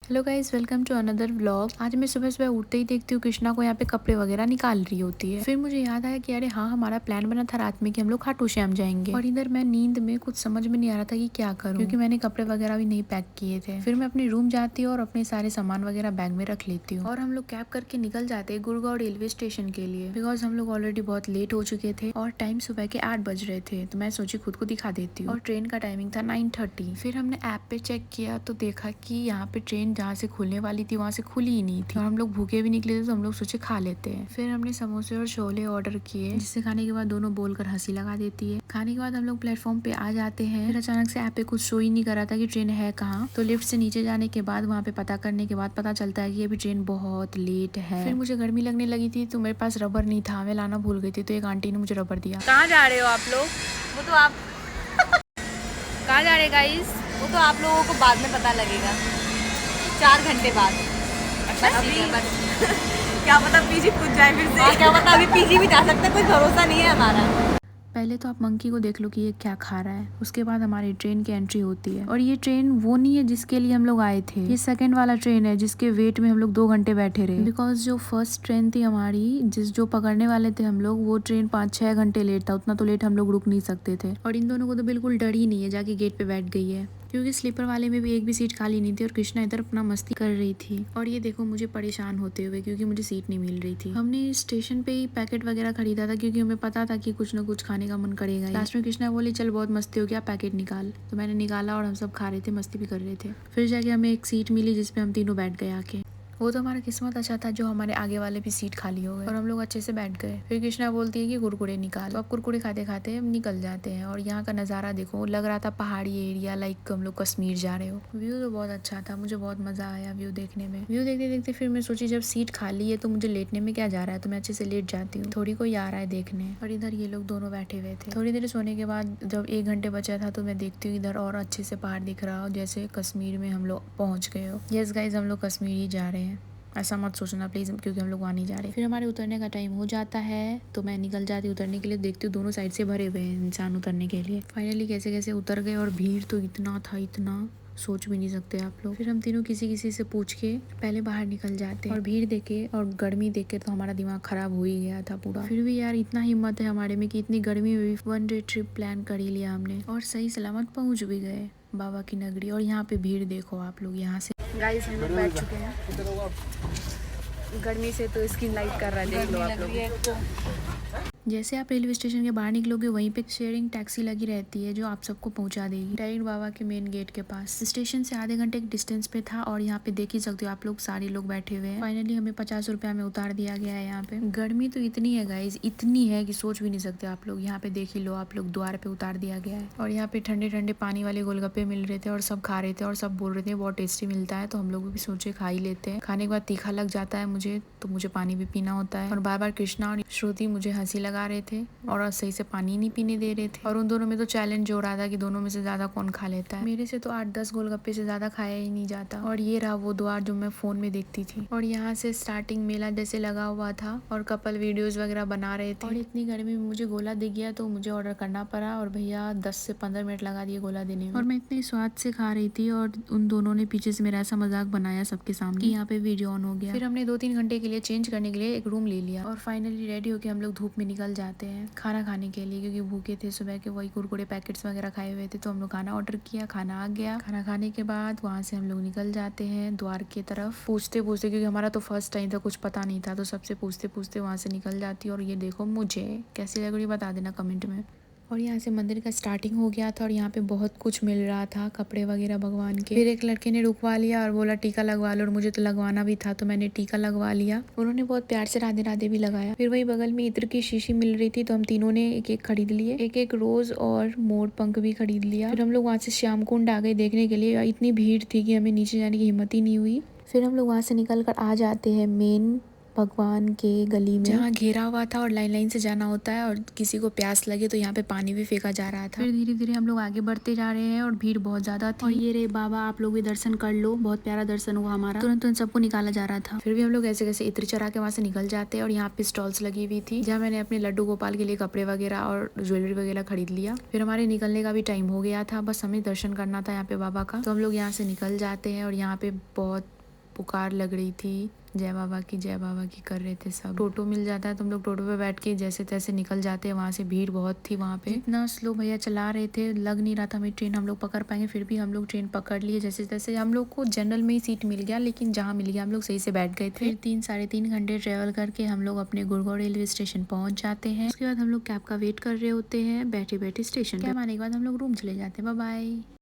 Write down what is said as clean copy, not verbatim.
Hello guys, welcome to another vlog. आज मैं सुबह सुबह उठते ही देखती हूँ कृष्णा को यहाँ पे कपड़े वगैरह निकाल रही होती है। फिर मुझे याद आया कि अरे हाँ, हमारा प्लान बना था रात में कि हम लोग खाटू श्याम जाएंगे। और इधर मैं नींद में कुछ समझ में नहीं आ रहा था कि क्या करूँ, क्योंकि मैंने कपड़े वगैरह भी नहीं पैक किए थे। फिर मैं अपने रूम जाती हूँ और अपने सारे सामान वगैरह बैग में रख लेती हूँ और हम लोग कैब करके निकल जाते हैं गुड़गांव रेलवे स्टेशन के लिए, बिकॉज हम लोग ऑलरेडी बहुत लेट हो चुके थे और टाइम सुबह के 8 बज रहे थे। तो मैं सोची खुद को दिखा देती हूँ और ट्रेन का टाइमिंग था 9:30। फिर हमने ऐप पे चेक किया तो देखा कि यहाँ पे ट्रेन जहाँ से खुलने वाली थी वहाँ से खुली ही नहीं थी और हम लोग भूखे भी निकले थे, तो हम लोग सोचे खा लेते हैं। फिर हमने समोसे और छोले ऑर्डर किए, जिसे खाने के बाद दोनों बोलकर हंसी लगा देती है। खाने के बाद हम लोग प्लेटफॉर्म पे आ जाते हैं। फिर अचानक से ऐप पे कुछ शो ही नहीं कर रहा था कि ट्रेन है कहाँ। तो लिफ्ट से नीचे जाने के बाद वहाँ पे पता करने के बाद पता चलता है कि अभी ट्रेन बहुत लेट है। फिर मुझे गर्मी लगने लगी थी तो मेरे पास रबर नहीं था, मैं लाना भूल गई थी, तो एक आंटी ने मुझे रबर दिया। कहाँ जा रहे हो आप लोग? वो तो आप कहाँ जा रहे हैं गाइस? वो तो आप लोगों को बाद में पता लगेगा, 4 घंटे बाद। अच्छा अभी क्या पता पीजी पूछ जाए फिर से। क्या पता अभी पीजी भी जा सकता है, कोई भरोसा नहीं है हमारा। पहले तो आप मंकी को देख लो कि ये क्या खा रहा है, उसके बाद हमारी ट्रेन की एंट्री होती है। और ये ट्रेन वो नहीं है जिसके लिए हम लोग आए थे, ये सेकंड वाला ट्रेन है जिसके वेट में हम लोग 2 घंटे बैठे रहे। बिकॉज जो फर्स्ट ट्रेन थी हमारी, जो पकड़ने वाले थे हम लोग, वो ट्रेन 5-6 घंटे लेट था। उतना तो लेट हम लोग रुक नहीं सकते थे। और इन दोनों को तो बिल्कुल डर ही नहीं है, जाके गेट पे बैठ गई है, क्योंकि स्लीपर वाले में भी एक भी सीट खाली नहीं थी और कृष्णा इधर अपना मस्ती कर रही थी। और ये देखो मुझे परेशान होते हुए, क्योंकि मुझे सीट नहीं मिल रही थी। हमने स्टेशन पे ही पैकेट वगैरह खरीदा था, क्योंकि हमें पता था कि कुछ ना कुछ खाने का मन करेगा। लास्ट में कृष्णा बोली चल बहुत मस्ती हो गया, पैकेट निकाल। तो मैंने निकाला और हम सब खा रहे थे, मस्ती भी कर रहे थे। फिर जाके हमें एक सीट मिली जिसपे हम तीनों बैठ गए आके। वो तो हमारा किस्मत अच्छा था जो हमारे आगे वाले भी सीट खाली हो गए और हम लोग अच्छे से बैठ गए। फिर कृष्णा बोलती है कि कुरकुरे निकाल, तो अब कुरकुरे खाते खाते हम निकल जाते हैं। और यहाँ का नज़ारा देखो, लग रहा था पहाड़ी एरिया, लाइक हम लोग कश्मीर जा रहे हो। व्यू तो बहुत अच्छा था, मुझे बहुत मजा आया व्यू देखने में। व्यू देखते देखते फिर मैं सोची जब सीट खाली है तो मुझे लेटने में क्या जा रहा है, तो मैं अच्छे से लेट जाती हूँ, थोड़ी कोई आ रहा है देखने। और इधर ये लोग दोनों बैठे हुए थे। थोड़ी देर सोने के बाद जब 1 घंटे बचा था तो मैं देखती हूँ इधर और अच्छे से पहाड़ दिख रहा हो, जैसे कश्मीर में हम लोग पहुँच गए हो। यस गाइज, हम लोग कश्मीर ही जा रहे हैं, ऐसा मत सोचना प्लीज़, क्योंकि हम लोग वहाँ नहीं जा रहे। फिर हमारे उतरने का टाइम हो जाता है तो मैं निकल जाती हूँ उतरने के लिए। देखती हूँ दोनों साइड से भरे हुए हैं इंसान उतरने के लिए। फाइनली कैसे कैसे उतर गए और भीड़ तो इतना था, इतना सोच भी नहीं सकते आप लोग। फिर हम तीनों किसी किसी से पूछ के पहले बाहर निकल जाते हैं। और भीड़ देखे और गर्मी देख के तो हमारा दिमाग खराब हो ही गया था पूरा। फिर भी यार इतना हिम्मत है हमारे में कि इतनी गर्मी में भी 1 डे ट्रिप प्लान कर ही लिया हमने और सही सलामत पहुँच भी गए बाबा की नगरी। और यहाँ पे भीड़ देखो आप लोग, यहाँ से गाइस हम लोग बैठ चुके हैं, गर्मी से तो स्किन लाइट कर रहा है, देख लो आप लोग। जैसे आप रेलवे स्टेशन के बाहर निकलोगे वहीं पे शेयरिंग टैक्सी लगी रहती है जो आप सबको पहुंचा देगी डायरेक्ट बाबा के मेन गेट के पास। स्टेशन से आधे घंटे के डिस्टेंस पे था और यहाँ पे देख ही सकते हो आप लोग, सारे लोग बैठे हुए हैं। फाइनली हमें 50 रुपया में उतार दिया गया है। यहाँ पे गर्मी तो इतनी है गाइज, इतनी है कि सोच भी नहीं सकते आप लोग। यहाँ पे देख ही लो आप लोग, द्वार पे उतार दिया गया है। और यहाँ पे ठंडे ठंडे पानी वाले गोलगप्पे मिल रहे थे और सब खा रहे थे और सब बोल रहे थे बहुत टेस्टी मिलता है, तो हम लोग भी सोचे खा ही लेते हैं। खाने के बाद तीखा लग जाता है मुझे, तो मुझे पानी भी पीना होता है। और बार बार कृष्णा और श्रुति मुझे हंसी लगा रहे थे और सही से पानी नहीं पीने दे रहे थे। और उन दोनों में तो चैलेंज हो रहा था कि दोनों में से ज्यादा कौन खा लेता है। मेरे से तो 8-10 गोलगप्पे से ज्यादा खाया ही नहीं जाता। और ये रहा वो द्वार जो मैं फोन में देखती थी। और यहाँ से स्टार्टिंग मेला जैसे लगा हुआ था और कपल वीडियोस वगैरह बना रहे थे। और इतनी गर्मी में मुझे गोला दिख गया तो मुझे ऑर्डर करना पड़ा और भैया 10 से 15 मिनट लगा दिए गोला देने में। और मैं इतने स्वाद से खा रही थी और उन दोनों ने पीछे से मेरा ऐसा मजाक बनाया सबके सामने कि यहाँ पे वीडियो ऑन हो गया। फिर हमने 2-3 घंटे के लिए चेंज करने के लिए एक रूम ले लिया और फाइनली रेडी होके हम लोग धूप में निकल जाते हैं खाना खाने के लिए, क्योंकि भूखे थे सुबह के, वही कुरकुरे पैकेट्स वगैरह खाए हुए थे। तो हम लोग खाना ऑर्डर किया, खाना आ गया। खाना खाने के बाद वहाँ से हम लोग निकल जाते हैं द्वार की तरफ पूछते पूछते, क्योंकि हमारा तो फर्स्ट टाइम था, कुछ पता नहीं था, तो सबसे पूछते पूछते वहाँ से निकल जाती। और ये देखो मुझे कैसी लग रही बता देना कमेंट में। और यहाँ से मंदिर का स्टार्टिंग हो गया था और यहाँ पे बहुत कुछ मिल रहा था, कपड़े वगैरह भगवान के। फिर एक लड़के ने रुकवा लिया और बोला टीका लगवा लो, और मुझे तो लगवाना भी था तो मैंने टीका लगवा लिया। उन्होंने बहुत प्यार से राधे राधे भी लगाया। फिर वही बगल में इत्र की शीशी मिल रही थी तो हम तीनों ने एक एक खरीद लिए, एक एक रोज और मोर पंख भी खरीद लिया। फिर हम लोग वहाँ से श्याम कुंड आ गए देखने के लिए। इतनी भीड़ थी कि हमें नीचे जाने की हिम्मत ही नहीं हुई। फिर हम लोग वहाँ से निकल कर आ जाते हैं मेन भगवान के गली में, जहाँ घेरा हुआ था और लाइन लाइन से जाना होता है और किसी को प्यास लगे तो यहाँ पे पानी भी फेंका जा रहा था। फिर धीरे धीरे हम लोग आगे बढ़ते जा रहे हैं और भीड़ बहुत ज्यादा थी। और ये रे बाबा, आप लोग भी दर्शन कर लो, बहुत प्यारा दर्शन हुआ हमारा। तुरंत तुरंत सबको निकाला जा रहा था। फिर भी हम लोग ऐसे कैसे इत्र चढ़ा के वहाँ से निकल जाते हैं और यहाँ पे स्टॉल्स लगी हुई थी जहाँ मैंने अपने लड्डू गोपाल के लिए कपड़े वगैरह और ज्वेलरी वगैरह खरीद लिया। फिर हमारे निकलने का भी टाइम हो गया था, बस हमें दर्शन करना था यहाँ पे बाबा का। तो हम लोग यहाँ से निकल जाते हैं और यहाँ पे बहुत पुकार लग रही थी, जय बाबा की, जय बाबा की कर रहे थे सब। टोटो मिल जाता है तो हम लोग टोटो पे बैठ के जैसे तैसे निकल जाते हैं वहाँ से। भीड़ बहुत थी वहाँ पे, इतना स्लो भैया चला रहे थे, लग नहीं रहा था हमें ट्रेन हम लोग पकड़ पाएंगे, फिर भी हम लोग ट्रेन पकड़ लिए जैसे तैसे। हम लोग को जनरल में ही सीट मिल गया, लेकिन जहाँ मिल गया हम लोग सही से बैठ गए थे। फिर 3 साढ़े 3 घंटे ट्रेवल करके हम लोग अपने गुड़गांव रेलवे स्टेशन पहुंच जाते हैं। उसके बाद हम लोग कैब का वेट कर रहे होते हैं बैठे बैठे स्टेशन। कैब आने के बाद हम लोग रूम चले जाते हैं। Bye bye.